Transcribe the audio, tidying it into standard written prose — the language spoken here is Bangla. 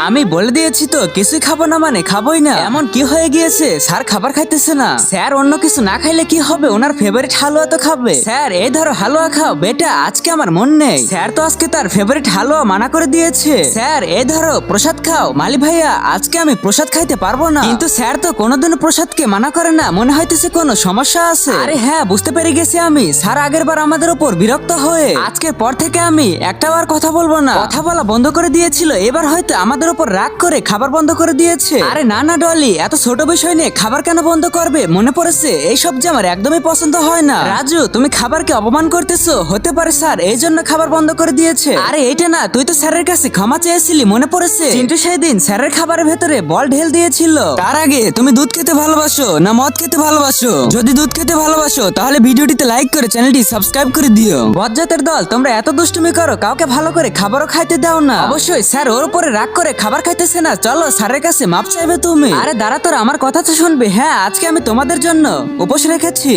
আমি বলে দিয়েছি তো কিছুই খাবো না মানে খাবোই না। এমন কি হয়ে গিয়েছে স্যার খাবার খাইতেছে না? স্যার অন্য কিছু না খাইলে কি হবে, ওনার ফেভারিট হালুয়া তো খাবে। স্যার এই ধরো হালুয়া খাও। বেটা আজকে আমার মন নেই। স্যার তো আজকে তার ফেভারিট হালুয়া মানা করে দিয়েছে। স্যার এই ধরো প্রসাদ খাও। মালি ভাইয়া আজকে আমি প্রসাদ খাইতে পারবো না। কিন্তু স্যার তো কোনোদিনও প্রসাদকে মানা করে না, মনে হইতেছে কোনো সমস্যা আছে। আরে হ্যাঁ বুঝতে পেরে গেছি আমি। স্যার আগের বার আমাদের উপর বিরক্ত হয়ে আজকের পর থেকে আমি একটাও আর কথা বলবো না, কথা বলা বন্ধ করে দিয়েছিল। এবার হয়তো আমাদের উপর রাগ করে খাবার বন্ধ করে দিয়েছে। আরে না না ডলি, এত ছোট বিষয় নিয়ে খাবার কেন বন্ধ করবে? মনে পড়েছে এই সবজি আমার একদমই পছন্দ হয় না। রাজু তুমি খাবারকে অপমান করতেছো। হতে পারে স্যার এই জন্য খাবার বন্ধ করে দিয়েছে। আরে এটা না, তুই তো স্যারের কাছে ক্ষমা চেয়েছিলি, মনে পড়েছে? কিন্তু সেই দিন স্যারের খাবারের ভেতরে বল ঢেল দিয়েছিল। তার আগে তুমি দুধ খেতে ভালোবাসো না মদ খেতে ভালোবাসো? যদি দুধ খেতে ভালোবাসো তাহলে ভিডিওটিতে লাইক করে চ্যানেলটি সাবস্ক্রাইব করে দিও। বজ্জাতের দল, তোমরা এত দুষ্টুমি করো, কাউকে ভালো করে খাবারও খাইতে দাও না। অবশ্যই স্যার ওর উপরে রাগ করে খাবার খাইতেছে না, চলো স্যারের কাছে মাপ চাইবে তুমি। আরে দাঁড়া তোরা, আমার কথা তো শুনবে। হ্যাঁ আজকে আমি তোমাদের জন্য উপোস রেখেছি।